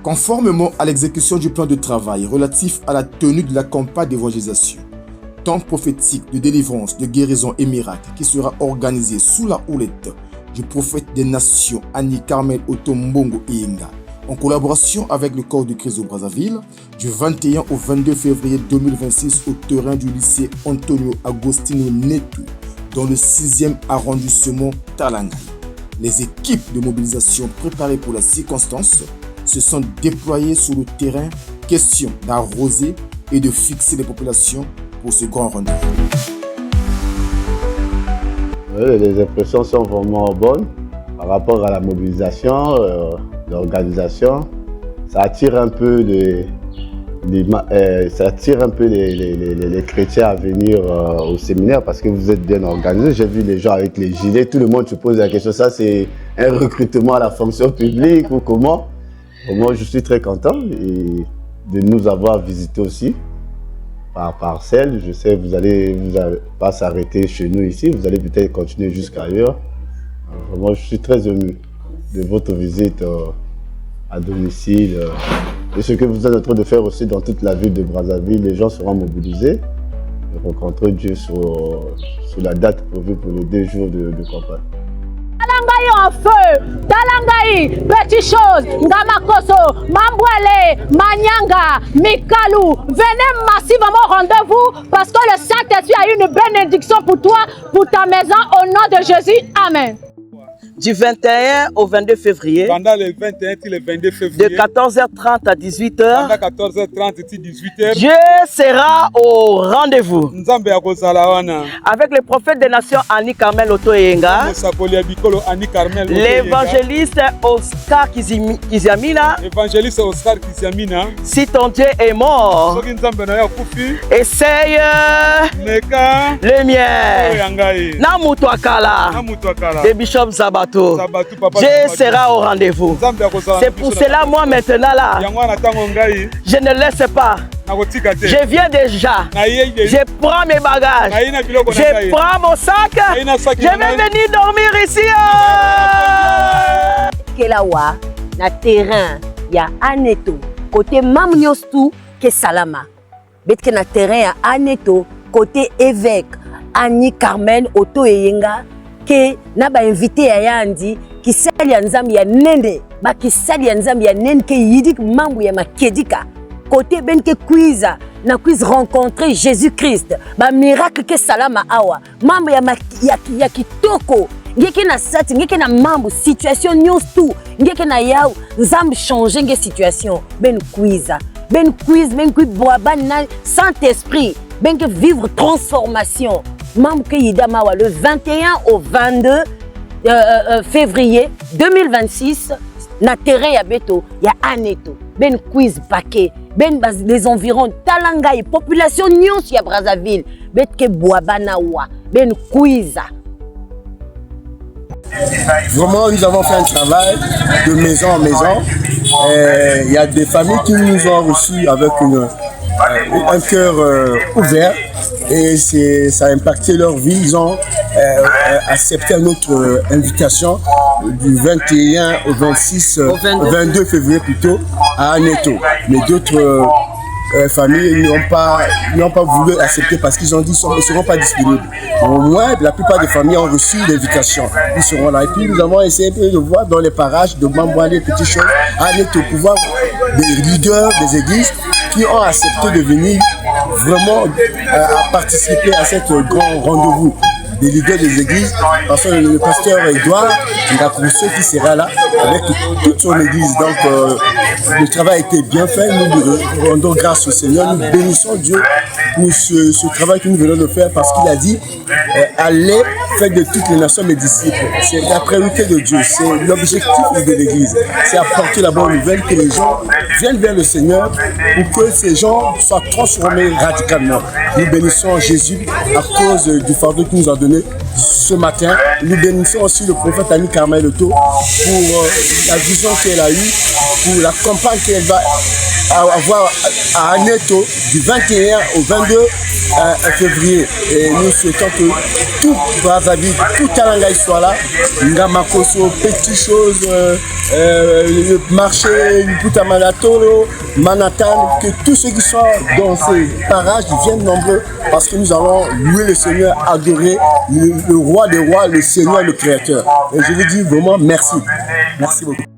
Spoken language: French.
Conformément à l'exécution du plan de travail relatif à la tenue de la campagne d'évangélisation, temps prophétique de délivrance, de guérison et miracle qui sera organisé sous la houlette du prophète des nations Annie Carmel Otombongo Iyenga, en collaboration avec le corps de Christ au Brazzaville, du 21 au 22 février 2026 au terrain du lycée Antonio Agostino Neto, dans le 6e arrondissement Talangai. Les équipes de mobilisation préparées pour la circonstance se sont déployées sur le terrain, question d'arroser et de fixer les populations pour ce grand rendez-vous. Oui, les impressions sont vraiment bonnes par rapport à la mobilisation, l'organisation. Ça attire un peu les chrétiens à venir au séminaire parce que vous êtes bien organisés. J'ai vu les gens avec les gilets, tout le monde se pose la question, ça c'est un recrutement à la fonction publique ou comment? Moi je suis très content de nous avoir visités aussi par parcelle. Je sais que vous allez pas s'arrêter chez nous ici, vous allez peut-être continuer jusqu'ailleurs. Moi je suis très ému de votre visite à domicile. Et ce que vous êtes en train de faire aussi dans toute la ville de Brazzaville, les gens seront mobilisés et rencontrer Dieu sur la date prévue pour les 2 jours de campagne. Talangai en feu, Talangai, petite chose, Ngamakoso, Mambwele, Manyanga, Mikalu, venez massivement au rendez-vous parce que le Saint-Esprit a une bénédiction pour toi, pour ta maison, au nom de Jésus. Amen. Du 21 au 22 février. Pendant le 21 et le 22 février. De 14h30 à 18h. Pendant 14h30 et 18h. Dieu sera au rendez-vous. Avec le prophète des nations Annie Carmel Otoyenga. L'évangéliste Oscar Kiziamina. Évangéliste Oscar Kiziamina. Si ton Dieu est mort, essaye le mien. Namutuakala. De Bishop Zabato. Dieu sera au rendez-vous. C'est pour cela, moi maintenant là, je ne laisse pas. Je viens déjà. Je prends mes bagages. Je prends mon sac. Je vais venir dormir ici. Kelawa, na terrain, il y a Aneto. Côté Mamniostu, que Salama. Betke na terrain, Aneto. Côté évêque, Annie Carmel Otoyenga. Que naba invité à Yandi qui sali ya nzambi ya nende ba qui sali ya nzambi ya nende ke yidik mambu ya makedika côté ben ke quiz na quiz rencontrer Jésus-Christ ba miracle ke salama awa mambu ya kitoko ngeke na sati ngeke na mambu situation news tout ngeke na yaw nzambi changer nge situation ben quiz ben boaban na Saint-Esprit ben ke vivre transformation. Mamke Yidamawa le 21 au 22 février 2026 na terrain ya beto ya Aneto ben quiz paquet ben les environs Talangai population nyons ya Brazzaville betke boabana wa ben quiz. Vraiment, nous avons fait un travail de maison en maison. Il y a des familles qui nous ont reçus avec un cœur ouvert et ça a impacté leur vie. Ils ont accepté notre invitation du 21 au 22 février plutôt à Aneto. Mais d'autres familles n'ont pas voulu accepter parce qu'ils ont dit qu'ils ne seront pas disponibles. Au moins, la plupart des familles ont reçu l'invitation. Ils seront là. Et puis nous avons essayé de voir dans les parages de Mambouane, petites choses, à Aneto, pour voir des leaders des églises qui ont accepté de venir vraiment à participer à cet grand rendez-vous des leaders des églises, parce que le pasteur Edouard Ngakousseau qui sera là avec toute son église. Donc le travail a été bien fait, nous rendons grâce au Seigneur, nous bénissons Dieu pour ce travail que nous venons de faire parce qu'il a dit allez faire de toutes les nations mes disciples. C'est la priorité de Dieu, c'est l'objectif de l'église, c'est apporter la bonne nouvelle, que les gens viennent vers le Seigneur pour que ces gens soient transformés radicalement. Nous bénissons Jésus à cause du fardeau qu'il nous a donné ce matin. Nous bénissons aussi le prophète Annie Carmel Oto pour la vision qu'elle a eue, pour la campagne qu'elle va avoir à Aneto du 21 au 22 février. Et nous souhaitons que tout Brazzaville, tout Talangaï soit là. Ngamakoso, petites choses, le marché, Putamanatoro, Manhattan, que tous ceux qui sont dans ces parages viennent nombreux parce que nous allons louer le Seigneur, adorer le roi des rois, le Seigneur, le Créateur. Et je lui dis vraiment merci. Merci beaucoup.